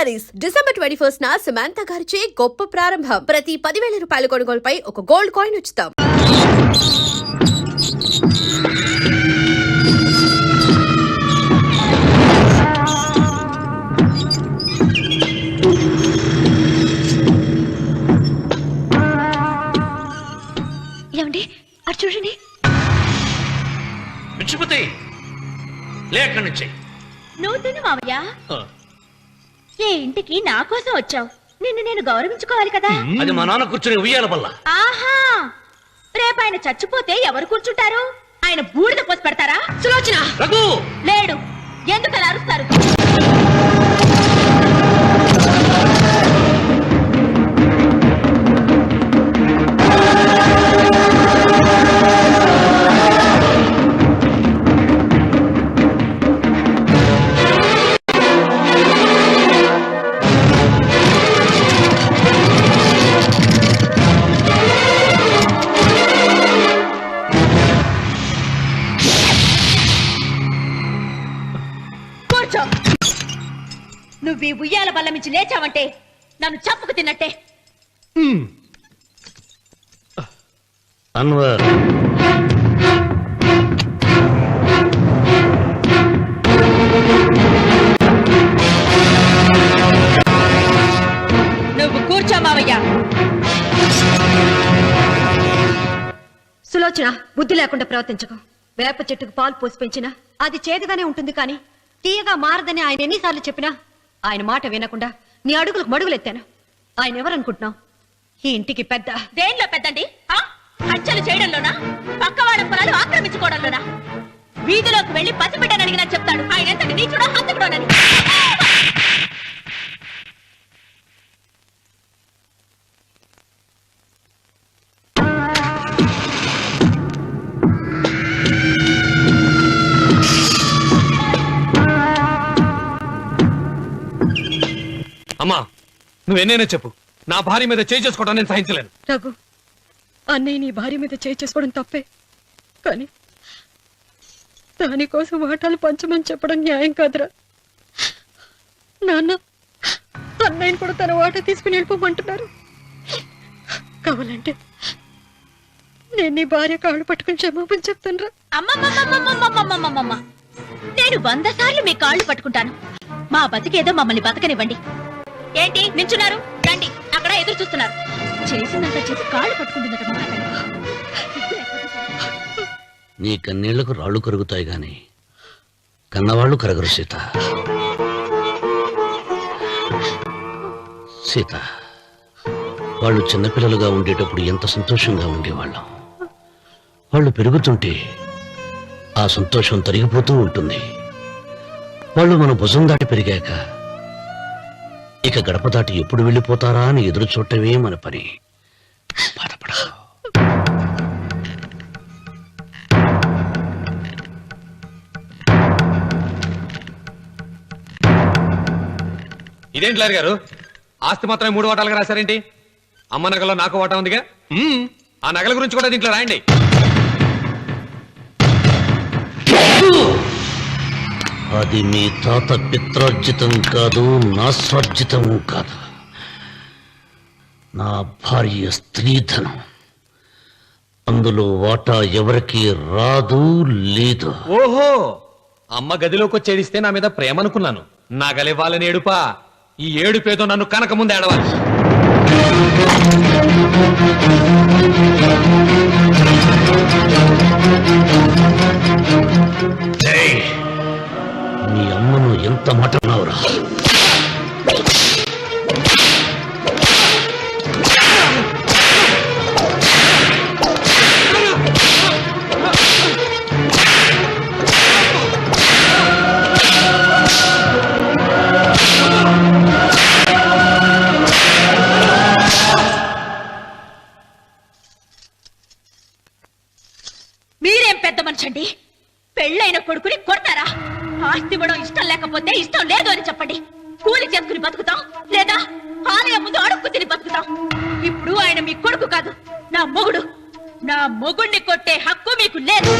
Saris December 21 Samantha గారిచే గొప్ప ప్రారంభం. ప్రతి 10,000 రూపాయల కొనుగోలుపై ఒక గోల్డ్ కాయిన్ ఉచితం. ఏమండి అటు చూడండి. మిచ్చిపోతే లేక నుంచి నువ్వు తిను మావయ్య. ఏ ఇంటికి నా కోసం వచ్చావు, నిన్ను నేను గౌరవించుకోవాలి కదా. అది మా నాన్న కూర్చుని ఉయ్యాల వల్ల. ఆహా, రేపు ఆయన చచ్చిపోతే ఎవరు కూర్చుంటారు? ఆయన బూడిద పోసి పెడతారా? సులోచన రఘు లేడు, ఎందుకు అలా అరుస్తారు? నువ్వు ఈ ఉయ్యాల బల్ల మించి లేచావంటే నన్ను చంపుకు తిన్నట్టే. అన్వర్ నువ్వు కూర్చో మావయ్య. సులోచన, బుద్ధి లేకుండా ప్రవర్తించకు. వేప చెట్టుకు పాలు పోసి పెంచినా అది చేదుగానే ఉంటుంది, కానీ తీయగా మారదని ఆయన ఎన్నిసార్లు చెప్పినా ఆయన మాట వినకుండా నీ అడుగులకు మడుగులెత్తాను. ఆయన ఎవరనుకుంటున్నావు? ఈ ఇంటికి పెద్ద. దేనిలో పెద్దండి? హత్యలు చేయడంలోనా? పక్క వాళ్ళ పొలాలు ఆక్రమించుకోవడంలోనా? వీధిలోకి వెళ్లి పసిబిడ్డని అడిగినా చెప్తాడు ఆయన ఎంతటి నీచుడో హంతకుడోనని. అమ్మా, నువ్వెన్నైనా చెప్పు, నా భార్య మీద చేయి చేసుకోవడం నేను సహించలేను. రఘు, అన్నయ్య నీ భార్య మీద చేయి చేసుకోవడం తప్పే, కానీ దానికోసం వాటాలు పంచమని చెప్పడం న్యాయం కాదురా. నాన్న అన్నయ్యని కూడా తన వాటా తీసుకుని వెళ్ళిపోమంటున్నారు. కావాలంటే నేను నీ భార్య కాళ్ళు పట్టుకుని క్షమాపణ చెప్తాను రా. అమ్మమ్మమ్మమ్మమ్మమ్మమ్మమ్మమ్మ, నేను 100 సార్లు మీ కాళ్ళు పట్టుకుంటాను. మా బతికేదో మమ్మల్ని బతకనివ్వండి. ఏంటి నించున్నారు? రండి, అక్కడ ఎదురు చూస్తున్నారు. చేసినంత చేసి కాళ్ళు పట్టుకుంటున్నట్టు. నీ కన్నీళ్లకు రాళ్లు కరుగుతాయి గాని కన్నవాళ్లు కరగరు సీత. సీత, వాళ్ళు చిన్నపిల్లలుగా ఉండేటప్పుడు ఎంత సంతోషంగా ఉండేవాళ్ళం. వాళ్ళు పెరుగుతుంటే ఆ సంతోషం తరిగిపోతూ ఉంటుంది. వాళ్ళు మన భుజం దాటి పెరిగాక ఇక గడప దాటి ఎప్పుడు వెళ్ళిపోతారా అని ఎదురు చూడటమే మన పని. బాధపడ. ఇదేంటి లాయర్ గారు, ఆస్తి మాత్రమే 3 వాటాలుగా రాశారేంటి? అమ్మ నగలో నాకు వాటా ఉందిగా. ఆ నగల గురించి కూడా దీంట్లో రాయండి. అది మీ తాత పిత్రార్జితం కాదు, నా స్వార్జితం కాదు. నా భార్య స్త్రీధనం. అందులో వాటా ఎవరికి రాదు, లేదు. ఓహో, అమ్మ గదిలోకి వచ్చేడిస్తే నా మీద ప్రేమ అనుకున్నాను. నగలివ్వాలని ఏడుపా. ఈ ఏడుపేదో నన్ను కనక ముందు ఏడవాలి. మీ అమ్మను ఎంత మాట అన్నావురా? మీరేం పెద్ద మనిషండి? పెళ్ళైన కొడుకుని కొడతారా? ఆస్తి ఇవ్వడం ఇష్టం లేకపోతే ఇష్టం లేదు అని చెప్పండి. కూలి చేసుకుని బతుకుతాం, లేదా ఆలయం ముందు అడుక్కు తిని బతుకుతాం. ఇప్పుడు ఆయన మీ కొడుకు కాదు, నా మొగుడు. నా మొగుణ్ణి కొట్టే హక్కు మీకు లేదు.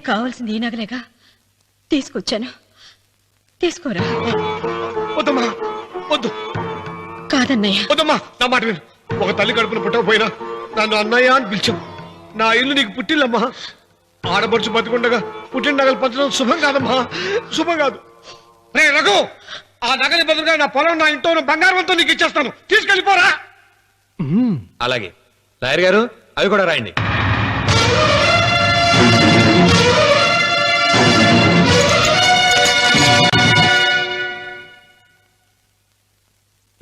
నీకు కావాల్సింది ఈ నగలేగా తీసుకొచ్చాను. తీసుకోరా. వద్దమ్మా, వద్దు. కాదన్నయ్య. వద్దమ్మా, నా మాట విను. ఒక తల్లి కడుపున పుట్టకపోయినా నన్ను అన్నయ్య అని పిలిచావు. నా ఇల్లు నీకు పుట్టిల్లమ్మా. ఆడపడుచు బతికుండగా పుట్టిన నగలు పంచడం శుభం కాదమ్మా, శుభం కాదు. రే రఘు, ఆ నగలి బదులుగా నా పొలం, నా ఇంట్లో ఉన్న బంగారంతో నీకు ఇచ్చేస్తాను. తీసుకెళ్ళిపోరా. అలాగే లాయర్ గారు, అవి కూడా రాయండి.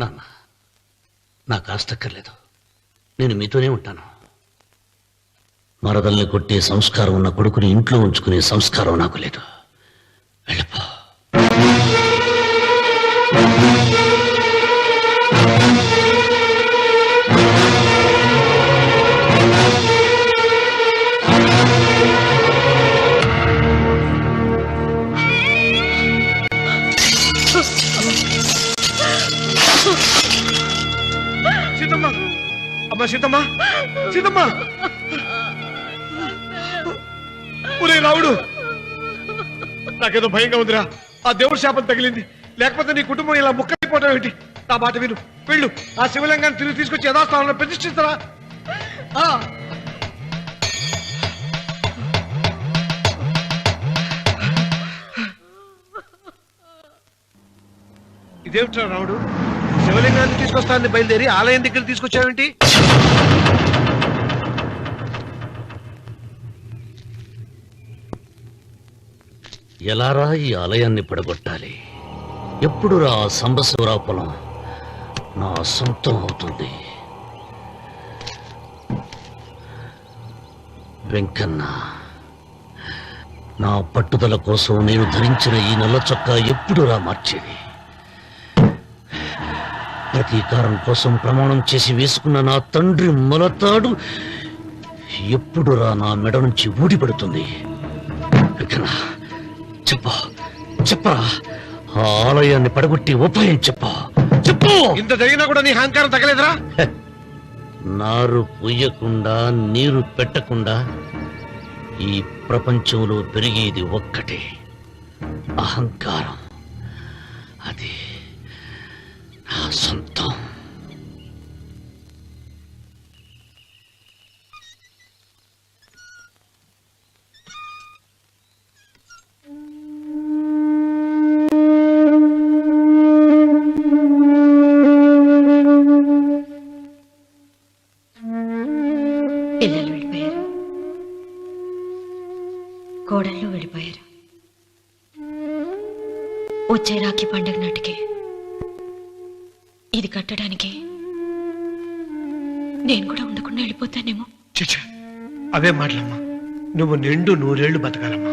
నాన్న, నాకు ఆస్తక్కర్లేదు. నేను మీతోనే ఉంటాను. మరదల్ని కొట్టే సంస్కారం ఉన్న కొడుకుని ఇంట్లో ఉంచుకునే సంస్కారం నాకు లేదు. వెళ్ళిపో. సీతమ్మ, అమ్మ సీతమ్మ, సీతమ్మ. ఒరే రావుడు, నాకేదో భయంగా ఉందిరా. ఆ దేవుడి శాపం తగిలింది. లేకపోతే నీ కుటుంబం ఇలా ముక్కైపోవటం ఏంటి? నా మాట విను, వెళ్ళు. ఆ శివలింగాన్ని తిరిగి తీసుకొచ్చి యథాస్థానంలో ప్రతిష్ఠించరా. ఇదేమిట్రా రావుడు, శివలింగాన్ని తీసుకొస్తానని బయలుదేరి ఆలయం దగ్గర తీసుకొచ్చావేంటి? ఎలారా ఈ ఆలయాన్ని పడగొట్టాలి? ఎప్పుడురా సంబశివరావు పొలం నా సొంతం అవుతుంది? వెంకన్న, నా పట్టుదల కోసం నేను ధరించిన ఈ నల్ల చొక్కా ఎప్పుడురా మార్చేది? ప్రతీకారం కోసం ప్రమాణం చేసి వేసుకున్న నా తండ్రి మొలతాడు ఎప్పుడురా నా మెడ నుంచి ఊడిపడుతుంది? వెంకన్న, చెప్పరా, ఆ ఆలయాన్ని పడగొట్టి ఉపాయం చెప్పు. ఇంత జరిగినా కూడా నీ అహంకారం తగలేదురా? నారు పొయ్యకుండా నీరు పెట్టకుండా ఈ ప్రపంచంలో పెరిగేది ఒక్కటే, అహంకారం. అది నా సొంతం. పిల్లలు వెళ్ళిపోయారు, కోడళ్ళు వెళ్ళిపోయారు. వచ్చే రాఖీ పండుగ నాటికి ఇది కట్టడానికి నేను కూడా ఉండకుండా వెళ్ళిపోతానేమో. చిచ్చా, అవే మాటలమ్మా. నువ్వు నిండు 100 ఏళ్ళు బతకాలమ్మా.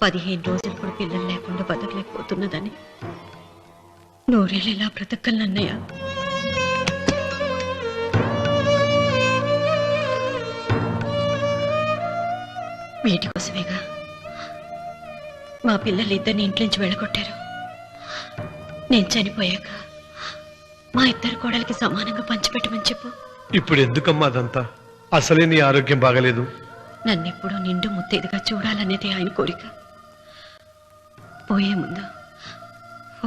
15 రోజులు కూడా పిల్లలు లేకుండా బతకలేకపోతున్నదని 100 ఏళ్ళు ఇలా బ్రతకలన్నయ్య. వీటి కోసమేగా మా పిల్లలు ఇద్దరిని ఇంటి నుంచి వెళ్ళగొట్టారు. నేను చనిపోయాక మా ఇద్దరు కోడలికి సమానంగా పంచిపెట్టమని చెప్పు. ఇప్పుడు ఎందుకమ్మా అదంతా? అసలే నీ ఆరోగ్యం బాగలేదు. నన్నెప్పుడూ నిండు ముత్తేదిగా చూడాలనేది ఆయన కోరిక. పోయే ముందు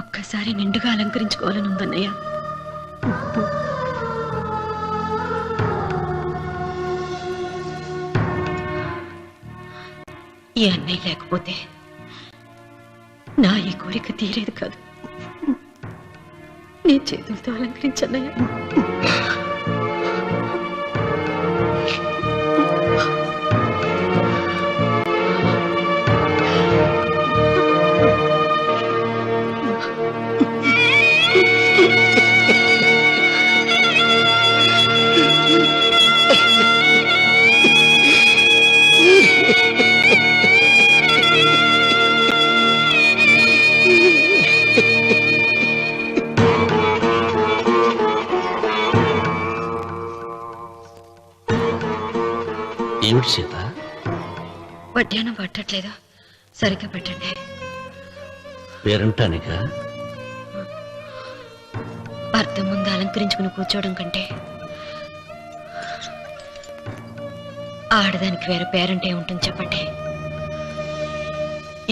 ఒక్కసారి నిండుగా అలంకరించుకోవాలని ఉందన్నయ్య. ఈ అన్నయ్య లేకపోతే నా ఈ కోరిక తీరేది కాదు. నీ చేతులతో అలంకరించన్నయ్య. ఏమిటి సీత? వడ్డానం పట్టట్లేదు, సరిగ్గా పెట్టండి. పేరంటానిక? భర్త ముందు అలంకరించుకుని కూర్చోవడం కంటే ఆడదానికి వేరే పేరంటే ఉంటుంది చెప్పండి.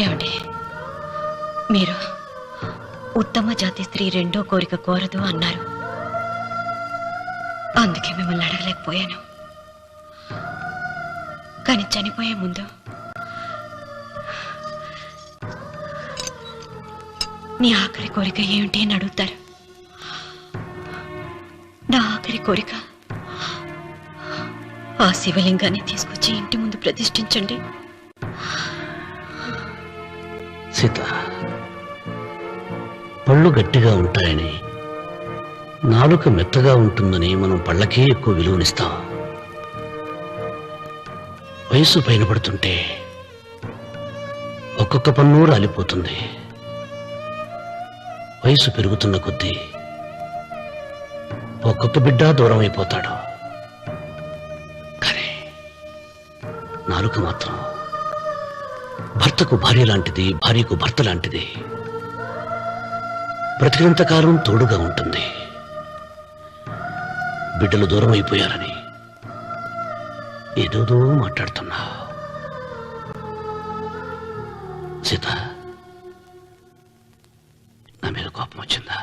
ఏమండి, మీరు ఉత్తమ జాతి స్త్రీ రెండో కోరిక కోరదు అన్నారు. అందుకే మిమ్మల్ని అడగలేకపోయాను. కానీ చనిపోయే ముందు నీ ఆఖరి కోరిక ఏమిటి అని అడుగుతారు. నా ఆఖరి కోరిక ఆ శివలింగాన్ని తీసుకొచ్చి ఇంటి ముందు ప్రతిష్ఠించండి. సీత, పళ్ళు గట్టిగా ఉంటాయని, నాలుక మెత్తగా ఉంటుందని మనం పళ్ళకే ఎక్కువ విలువనిస్తాం. వయసు పైన పడుతుంటే ఒక్కొక్క పన్ను రాలిపోతుంది. వయసు పెరుగుతున్న కొద్దీ ఒక్కొక్క బిడ్డ దూరం అయిపోతాడు. కానీ నాలుక మాత్రం భర్తకు భార్య లాంటిది, భార్యకు భర్త లాంటిది. బ్రతికినంతకాలం తోడుగా ఉంటుంది. బిడ్డలు దూరం అయిపోయారని ఏదోదో మాట్లాడుతున్నా. సీత, నా మీద కోపం వచ్చిందా?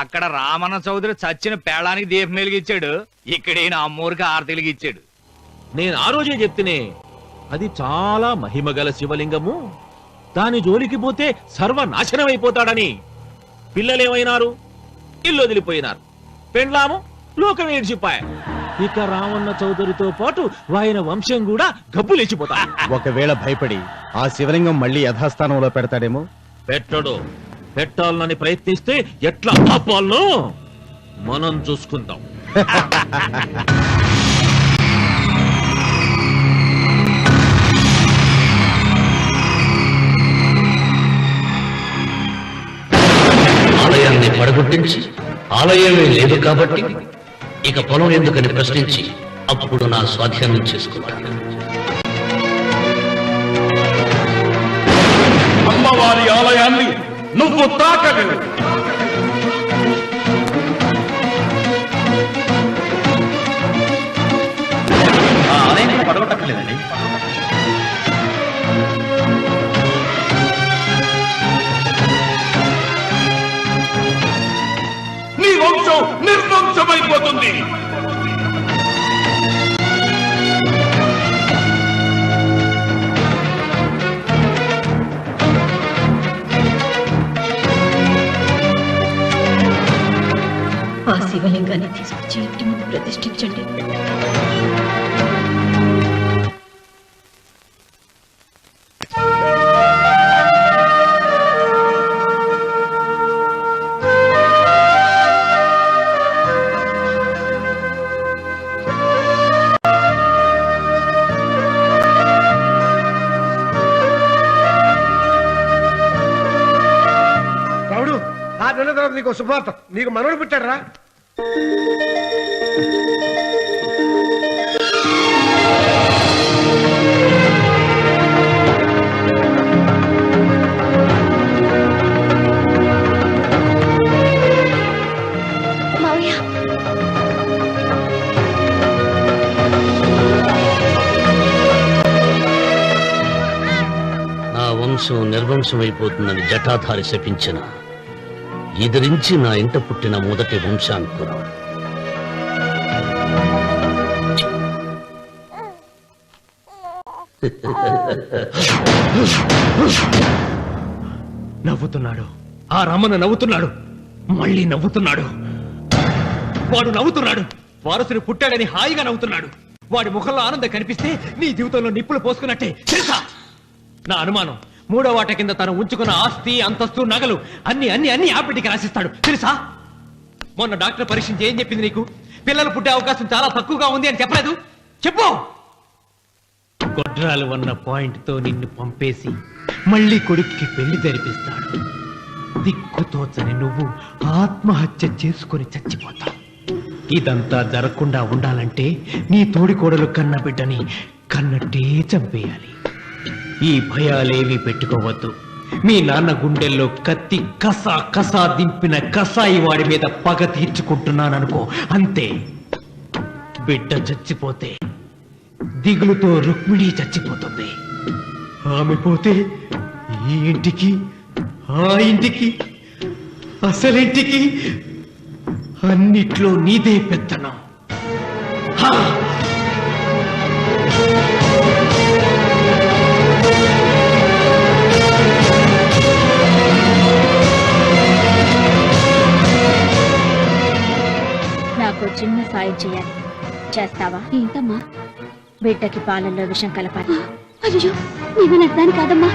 అక్కడ రామన్న చౌదరి చచ్చిన పేళానికి దీపం వెలిగించాడు. ఇక్కడ ఈయన అమ్మూరికి ఆరతి వెలిగించాడు. నేను ఆ రోజే చెప్తేనే అది చాలా మహిమగల శివలింగము, దాని జోలికి పోతే సర్వనాశనం అయిపోతాడని. పిల్లలేమైనారు? ఇల్లు వదిలిపోయినారు. పెండ్లాము లోకం ఏడ్చిపాయ. ఇక రామన్న చౌదరితో పాటు ఆయన వంశం కూడా గబ్బు లేచిపోతా. ఒకవేళ భయపడి ఆ శివలింగం మళ్ళీ యథాస్థానంలో పెడతాడేమో. పెట్టడు. పెట్టాలని ప్రయత్నిస్తే ఎట్లా ఆపాలనో మనం చూసుకుందాం. ఆలయాన్ని పడగొట్టించి ఆలయమే లేదు కాబట్టి ఇక పొలం ఎందుకని ప్రశ్నించి అప్పుడు నా స్వాధీనం చేసుకుంటాను. అమ్మవారి ఆలయాన్ని నువ్వు తాకలేవు. ఆ ఆలయాన్ని పడగొట్టలేదండి. నీ వంశం నిర్వంశమైపోతుంది. ఆ శివలింగాన్ని తీసుకొచ్చి ఇంటి ముందు ప్రతిష్ఠించండి. రావుడు, 6 నెలల తర్వాత నీకు శుభవార్త. నీకు మనవడు పుట్టాడు రా. నా వంశం నిర్వంశం అయిపోతుందని జటాధారి శపించిన ఎదిరించి నా ఇంట పుట్టిన మొదటి వంశాంకురం. నవ్వుతున్నాడు. ఆ రమణ నవ్వుతున్నాడు. మళ్ళీ నవ్వుతున్నాడు. వాడు నవ్వుతున్నాడు. వారసుని పుట్టాడని హాయిగా నవ్వుతున్నాడు. వాడి ముఖంలో ఆనందం కనిపిస్తే నీ జీవితంలో నిప్పులు పోసుకున్నట్టే తెలుసా? నా అనుమానం 3వ వాట కింద తను ఉంచుకున్న ఆస్తి అంతస్తు నగలు అన్ని అన్ని అన్ని ఆ బిడ్డకి రాసిస్తాడు తెలుసా? మొన్న డాక్టర్ పరీక్షించి ఏం చెప్పింది నీకు? పిల్లలు పుట్టే అవకాశం చాలా తక్కువగా ఉంది అని చెప్పలేదు? చెప్పు. గొడ్రాలు అన్న పాయింట్ తో నిన్ను పంపేసి మళ్ళీ కొడుక్కి పెళ్లి జరిపిస్తాడు. దిక్కుతోచని నువ్వు ఆత్మహత్య చేసుకుని చచ్చిపోతావు. ఇదంతా జరగకుండా ఉండాలంటే నీ తోడికోడలు కన్న బిడ్డని కన్నట్టే చంపేయాలి. ఈ భయాలేవి పెట్టుకోవద్దు. మీ నాన్న గుండెల్లో కత్తి కసా కసా దింపిన కసాయి వాడి మీద పగ తీర్చుకుంటున్నాననుకో, అంతే. బిడ్డ చచ్చిపోతే దిగులుతో రుక్మిణి చచ్చిపోతుంది. ఆమె పోతే ఈ ఇంటికి ఆ ఇంటికి అసలింటికి అన్నిట్లో నీదే పెత్తనం. నాకు చిన్న సాయం చేయాలి, చేస్తావా? ఏంటమ్మా? బిడ్డకి పాలల్లో విషం కలపాలి. అయ్యో, నేను అర్థాన్ని కాదమ్మా.